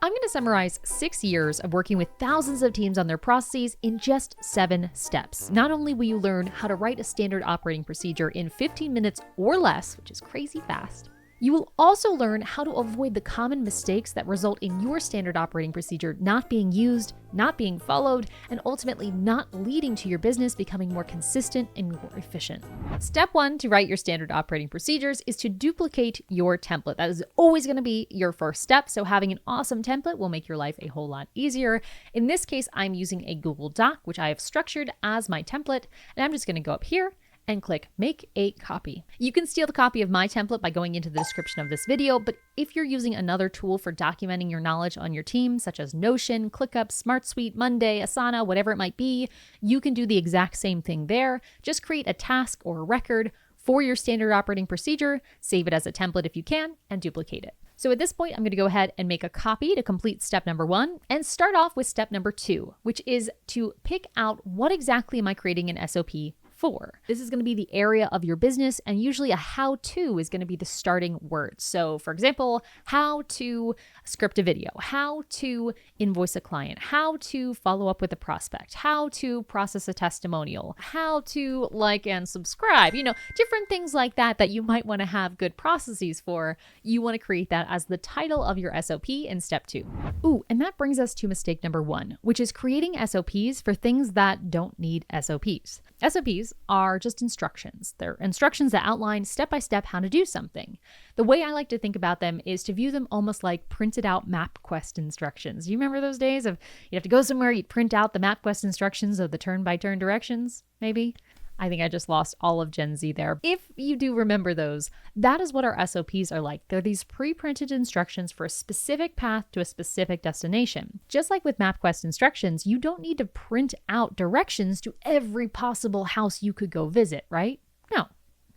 I'm going to summarize 6 years of working with thousands of teams on their processes in just 7 steps. Not only will you learn how to write a standard operating procedure in 15 minutes or less, which is crazy fast, you will also learn how to avoid the common mistakes that result in your standard operating procedure not being used, not being followed, and ultimately not leading to your business becoming more consistent and more efficient. Step 1 to write your standard operating procedures is to duplicate your template. That is always going to be your first step, so having an awesome template will make your life a whole lot easier. In this case, I'm using a Google Doc, which I have structured as my template, and I'm just going to go up here and click Make a Copy. You can steal the copy of my template by going into the description of this video, but if you're using another tool for documenting your knowledge on your team, such as Notion, ClickUp, SmartSuite, Monday, Asana, whatever it might be, you can do the exact same thing there. Just create a task or a record for your standard operating procedure, save it as a template if you can, and duplicate it. So at this point, I'm going to go ahead and make a copy to complete step number 1 and start off with step number 2, which is to pick out what exactly am I creating an SOP for. This is going to be the area of your business, and usually a how-to is going to be the starting word. So for example, how to script a video, how to invoice a client, how to follow up with a prospect, how to process a testimonial, how to like and subscribe, different things like that that you might want to have good processes for. You want to create that as the title of your SOP in step 2. Ooh, and that brings us to mistake number 1, which is creating SOPs for things that don't need SOPs. SOPs are just instructions. They're instructions that outline step-by-step how to do something. The way I like to think about them is to view them almost like printed out MapQuest instructions. You remember those days of you have to go somewhere, you'd print out the MapQuest instructions of the turn-by-turn directions, maybe? I think I just lost all of Gen Z there. If you do remember those, that is what our SOPs are like. They're these pre-printed instructions for a specific path to a specific destination. Just like with MapQuest instructions, you don't need to print out directions to every possible house you could go visit, right? No.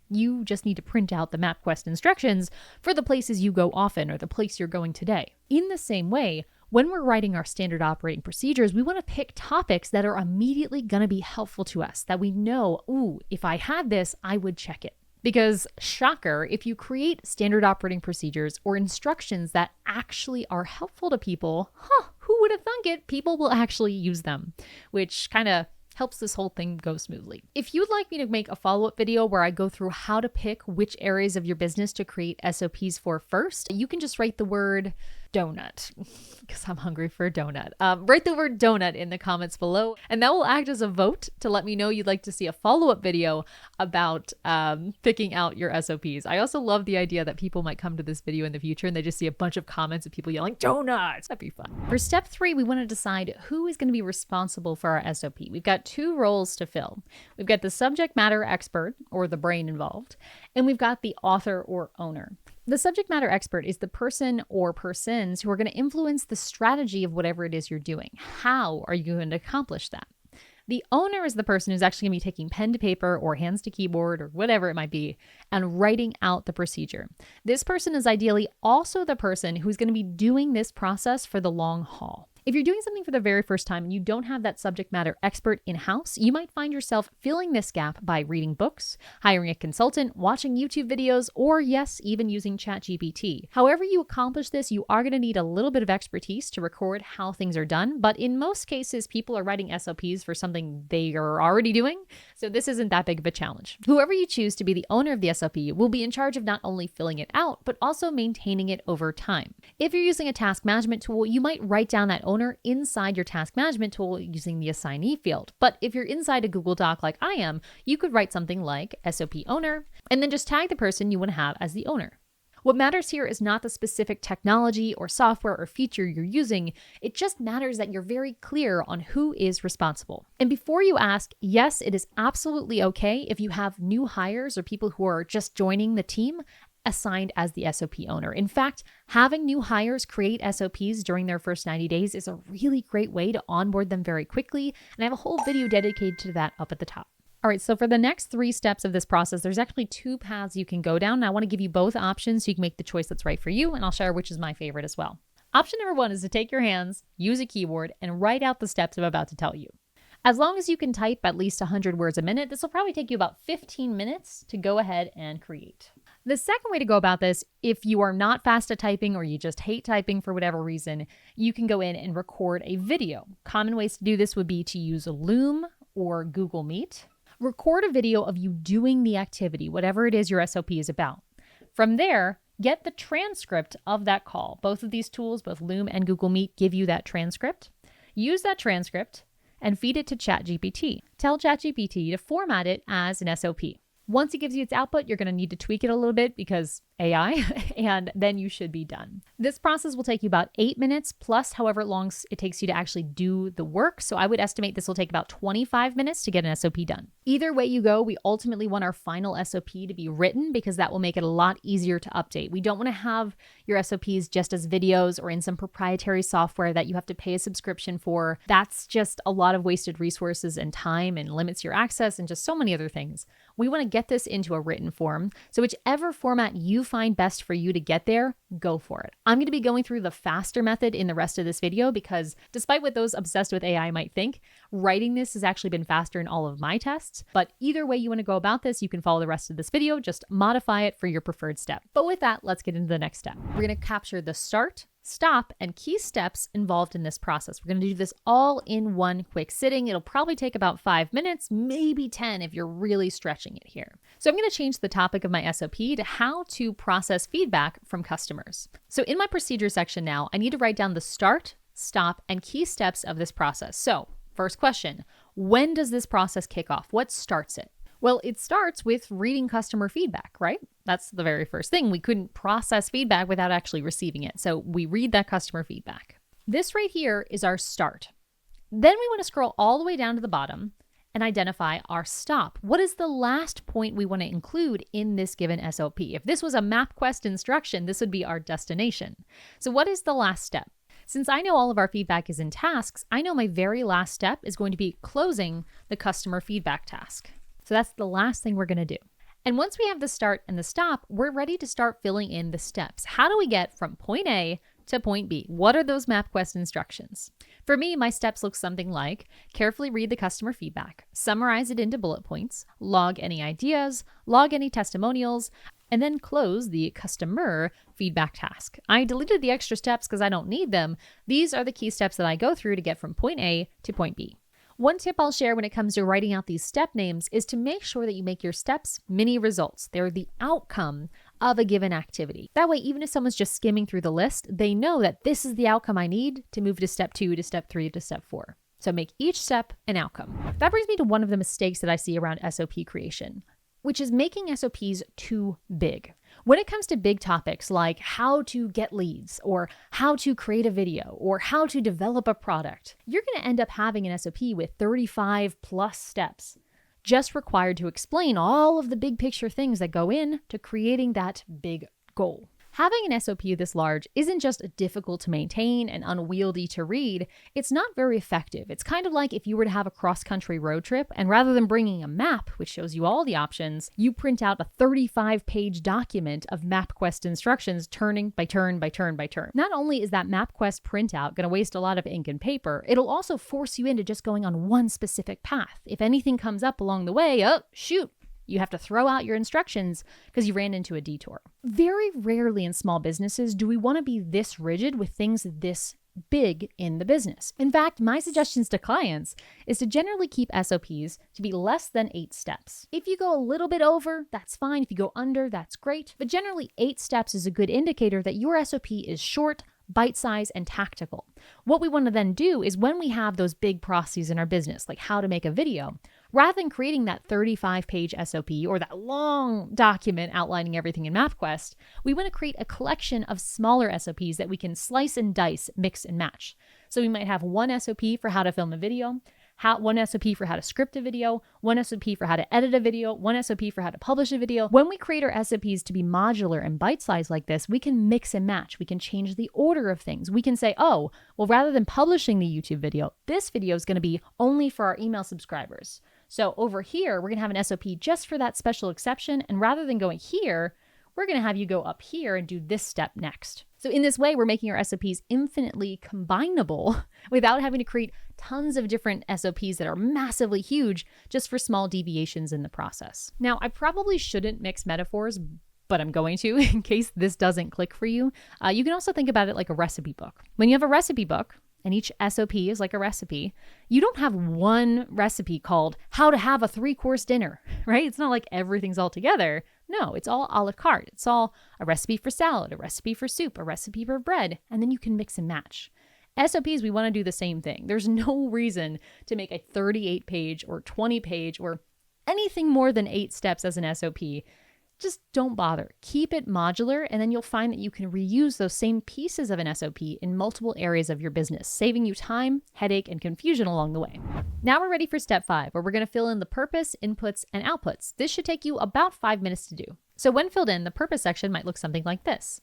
You just need to print out the MapQuest instructions for the places you go often or the place you're going today. In the same way, when we're writing our standard operating procedures, we want to pick topics that are immediately going to be helpful to us, that we know, ooh, if I had this, I would check it. Because shocker, if you create standard operating procedures or instructions that actually are helpful to people, who would have thunk it? People will actually use them, which kind of helps this whole thing go smoothly. If you'd like me to make a follow-up video where I go through how to pick which areas of your business to create SOPs for first, you can just write the word donut, because I'm hungry for a donut. Write the word donut in the comments below, and that will act as a vote to let me know you'd like to see a follow-up video about picking out your SOPs. I also love the idea that people might come to this video in the future and they just see a bunch of comments of people yelling donuts. That'd be fun. For step 3, we want to decide who is going to be responsible for our SOP. We've got 2 roles to fill. We've got the subject matter expert, or the brain involved, and we've got the author or owner. The subject matter expert is the person or persons who are going to influence the strategy of whatever it is you're doing. How are you going to accomplish that? The owner is the person who's actually going to be taking pen to paper or hands to keyboard or whatever it might be and writing out the procedure. This person is ideally also the person who's going to be doing this process for the long haul. If you're doing something for the very first time and you don't have that subject matter expert in-house, you might find yourself filling this gap by reading books, hiring a consultant, watching YouTube videos, or yes, even using ChatGPT. However you accomplish this, you are going to need a little bit of expertise to record how things are done, but in most cases, people are writing SOPs for something they are already doing, so this isn't that big of a challenge. Whoever you choose to be the owner of the SOP will be in charge of not only filling it out, but also maintaining it over time. If you're using a task management tool, you might write down that owner inside your task management tool using the assignee field. But if you're inside a Google Doc like I am, you could write something like SOP owner and then just tag the person you want to have as the owner. What matters here is not the specific technology or software or feature you're using. It just matters that you're very clear on who is responsible. And before you ask, yes, it is absolutely okay if you have new hires or people who are just joining the team assigned as the SOP owner. In fact, having new hires create SOPs during their first 90 days is a really great way to onboard them very quickly, and I have a whole video dedicated to that up at the top. All right, so for the next 3 steps of this process, there's actually 2 paths you can go down, and I want to give you both options so you can make the choice that's right for you, and I'll share which is my favorite as well. Option number 1 is to take your hands, use a keyboard, and write out the steps I'm about to tell you. As long as you can type at least 100 words a minute, this will probably take you about 15 minutes to go ahead and create. The second way to go about this, if you are not fast at typing or you just hate typing for whatever reason, you can go in and record a video. Common ways to do this would be to use Loom or Google Meet. Record a video of you doing the activity, whatever it is your SOP is about. From there, get the transcript of that call. Both of these tools, both Loom and Google Meet, give you that transcript. Use that transcript and feed it to ChatGPT. Tell ChatGPT to format it as an SOP. Once it gives you its output, you're going to need to tweak it a little bit because AI, and then you should be done. This process will take you about 8 minutes plus however long it takes you to actually do the work. So I would estimate this will take about 25 minutes to get an SOP done. Either way you go, we ultimately want our final SOP to be written because that will make it a lot easier to update. We don't want to have your SOPs just as videos or in some proprietary software that you have to pay a subscription for. That's just a lot of wasted resources and time and limits your access and just so many other things. We want to get this into a written form. So whichever format you find best for you to get there, go for it. I'm going to be going through the faster method in the rest of this video because despite what those obsessed with AI might think, writing this has actually been faster in all of my tests. But either way you want to go about this, you can follow the rest of this video, just modify it for your preferred step. But with that, let's get into the next step. We're going to capture the start, stop, and key steps involved in this process. We're going to do this all in one quick sitting. It'll probably take about 5 minutes, maybe 10 if you're really stretching it here. So I'm going to change the topic of my SOP to how to process feedback from customers. So in my procedure section now, I need to write down the start, stop, and key steps of this process. So first question, when does this process kick off? What starts it? Well, it starts with reading customer feedback, right? That's the very first thing. We couldn't process feedback without actually receiving it. So we read that customer feedback. This right here is our start. Then we want to scroll all the way down to the bottom and identify our stop. What is the last point we want to include in this given SOP? If this was a MapQuest instruction, this would be our destination. So what is the last step? Since I know all of our feedback is in tasks, I know my very last step is going to be closing the customer feedback task. So that's the last thing we're going to do. And once we have the start and the stop, we're ready to start filling in the steps. How do we get from point A to point B? What are those MapQuest instructions? For me, my steps look something like carefully read the customer feedback, summarize it into bullet points, log any ideas, log any testimonials, and then close the customer feedback task. I deleted the extra steps because I don't need them. These are the key steps that I go through to get from point A to point B. One tip I'll share when it comes to writing out these step names is to make sure that you make your steps mini results. They're the outcome of a given activity. That way, even if someone's just skimming through the list, they know that this is the outcome I need to move to step 2, to step 3, to step 4. So make each step an outcome. That brings me to one of the mistakes that I see around SOP creation, which is making SOPs too big. When it comes to big topics like how to get leads or how to create a video or how to develop a product, you're going to end up having an SOP with 35 plus steps just required to explain all of the big picture things that go into creating that big goal. Having an SOP this large isn't just difficult to maintain and unwieldy to read, it's not very effective. It's kind of like if you were to have a cross-country road trip and rather than bringing a map, which shows you all the options, you print out a 35-page document of MapQuest instructions turning by turn by turn by turn. Not only is that MapQuest printout going to waste a lot of ink and paper, it'll also force you into just going on one specific path. If anything comes up along the way, oh, shoot. You have to throw out your instructions because you ran into a detour. Very rarely in small businesses do we want to be this rigid with things this big in the business. In fact, my suggestions to clients is to generally keep SOPs to be less than 8 steps. If you go a little bit over, that's fine. If you go under, that's great. But generally 8 steps is a good indicator that your SOP is short, bite-sized, and tactical. What we want to then do is when we have those big processes in our business, like how to make a video, rather than creating that 35-page SOP or that long document outlining everything in MapQuest, we want to create a collection of smaller SOPs that we can slice and dice, mix and match. So we might have one SOP for how to film a video, one SOP for how to script a video, one SOP for how to edit a video, one SOP for how to publish a video. When we create our SOPs to be modular and bite-sized like this, we can mix and match. We can change the order of things. We can say, oh, well, rather than publishing the YouTube video, this video is going to be only for our email subscribers. So over here, we're going to have an SOP just for that special exception. And rather than going here, we're going to have you go up here and do this step next. So in this way, we're making our SOPs infinitely combinable without having to create tons of different SOPs that are massively huge just for small deviations in the process. Now, I probably shouldn't mix metaphors, but I'm going to in case this doesn't click for you. You can also think about it like a recipe book. When you have a recipe book, and each SOP is like a recipe, you don't have one recipe called how to have a 3-course dinner, right? It's not like everything's all together. No, it's all a la carte. It's all a recipe for salad, a recipe for soup, a recipe for bread, and then you can mix and match. SOPs, we want to do the same thing. There's no reason to make a 38-page or 20-page or anything more than 8 steps as an SOP. Just don't bother. Keep it modular, and then you'll find that you can reuse those same pieces of an SOP in multiple areas of your business, saving you time, headache, and confusion along the way. Now we're ready for step 5, where we're going to fill in the purpose, inputs, and outputs. This should take you about 5 minutes to do. So when filled in, the purpose section might look something like this.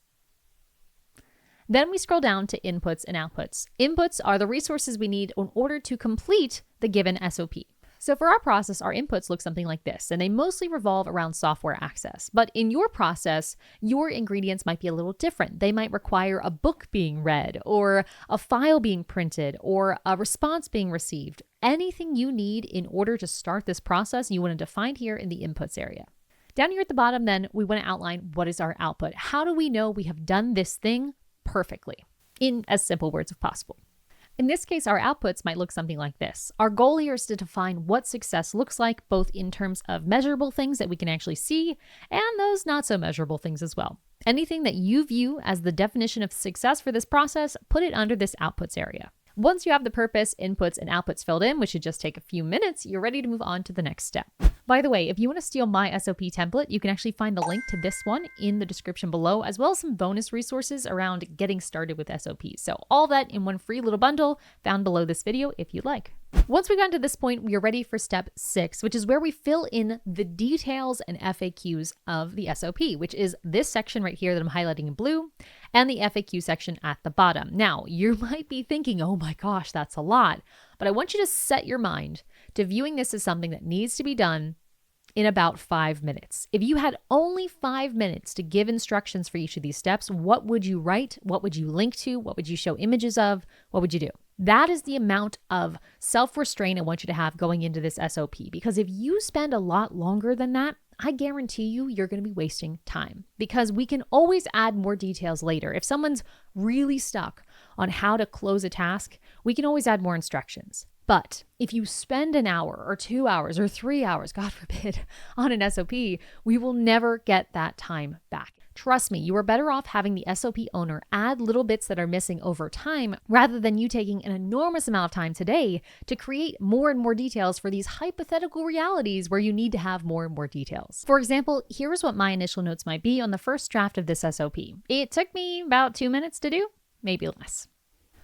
Then we scroll down to inputs and outputs. Inputs are the resources we need in order to complete the given SOP. So for our process, our inputs look something like this, and they mostly revolve around software access. But in your process, your ingredients might be a little different. They might require a book being read, or a file being printed, or a response being received. Anything you need in order to start this process, you want to define here in the inputs area. Down here at the bottom, then, we want to outline what is our output. How do we know we have done this thing perfectly? In as simple words as possible. In this case, our outputs might look something like this. Our goal here is to define what success looks like, both in terms of measurable things that we can actually see and those not so measurable things as well. Anything that you view as the definition of success for this process, put it under this outputs area. Once you have the purpose, inputs, and outputs filled in, which should just take a few minutes, you're ready to move on to the next step. By the way, if you want to steal my SOP template, you can actually find the link to this one in the description below, as well as some bonus resources around getting started with SOPs. So all that in one free little bundle found below this video if you'd like. Once we've gotten to this point, we are ready for step 6, which is where we fill in the details and FAQs of the SOP, which is this section right here that I'm highlighting in blue, and the FAQ section at the bottom. Now, you might be thinking, oh my gosh, that's a lot. But I want you to set your mind to viewing this as something that needs to be done in about 5 minutes. If you had only 5 minutes to give instructions for each of these steps, what would you write? What would you link to? What would you show images of? What would you do? That is the amount of self-restraint I want you to have going into this SOP, because if you spend a lot longer than that, I guarantee you're going to be wasting time, because we can always add more details later. If someone's really stuck on how to close a task, we can always add more instructions. But if you spend an hour or 2 hours or 3 hours, God forbid, on an SOP, we will never get that time back. Trust me, you are better off having the SOP owner add little bits that are missing over time rather than you taking an enormous amount of time today to create more and more details for these hypothetical realities where you need to have more and more details. For example, here is what my initial notes might be on the first draft of this SOP. It took me about 2 minutes to do, maybe less.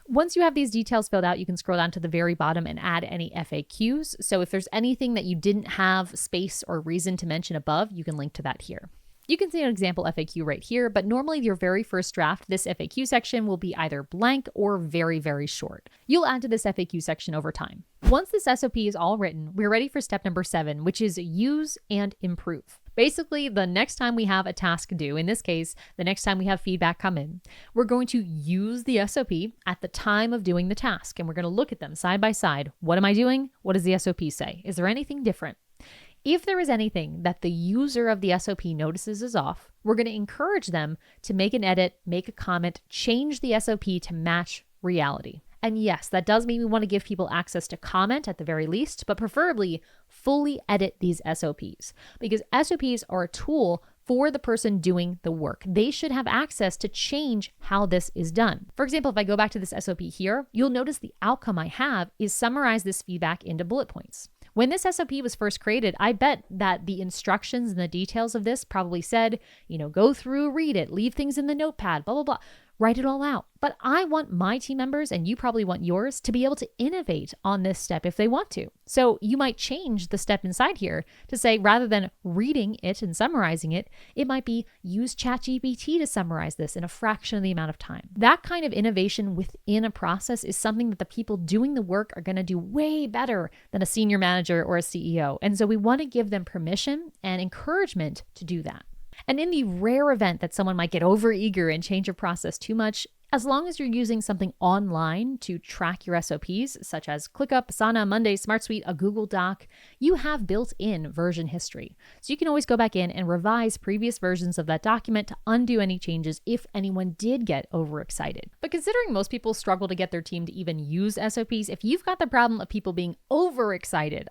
Once you have these details filled out, you can scroll down to the very bottom and add any FAQs. So if there's anything that you didn't have space or reason to mention above, you can link to that here. You can see an example FAQ right here, but normally your very first draft, this FAQ section will be either blank or very, very short. You'll add to this FAQ section over time. Once this SOP is all written, we're ready for step number 7, which is use and improve. Basically, the next time we have a task due, in this case, the next time we have feedback come in, we're going to use the SOP at the time of doing the task, and we're going to look at them side by side. What am I doing? What does the SOP say? Is there anything different? If there is anything that the user of the SOP notices is off, we're going to encourage them to make an edit, make a comment, change the SOP to match reality. And yes, that does mean we want to give people access to comment at the very least, but preferably fully edit these SOPs, because SOPs are a tool for the person doing the work. They should have access to change how this is done. For example, if I go back to this SOP here, you'll notice the outcome I have is summarize this feedback into bullet points. When this SOP was first created, I bet that the instructions and the details of this probably said, go through, read it, leave things in the notepad, blah, blah, blah. Write it all out. But I want my team members, and you probably want yours, to be able to innovate on this step if they want to. So you might change the step inside here to say, rather than reading it and summarizing it, it might be use ChatGPT to summarize this in a fraction of the amount of time. That kind of innovation within a process is something that the people doing the work are going to do way better than a senior manager or a CEO. And so we want to give them permission and encouragement to do that. And in the rare event that someone might get overeager and change a process too much, As long as you're using something online to track your SOPs, such as ClickUp, Asana, Monday, SmartSuite, a Google Doc, you have built-in version history. So you can always go back in and revise previous versions of that document to undo any changes if anyone did get overexcited. But considering most people struggle to get their team to even use SOPs, if you've got the problem of people being overexcited,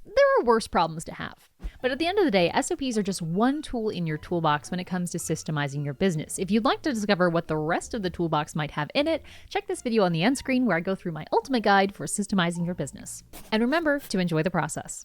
there are worse problems to have. But at the end of the day, SOPs are just one tool in your toolbox when it comes to systemizing your business. If you'd like to discover what the rest of the toolbox might have in it, check this video on the end screen where I go through my ultimate guide for systemizing your business. And remember to enjoy the process.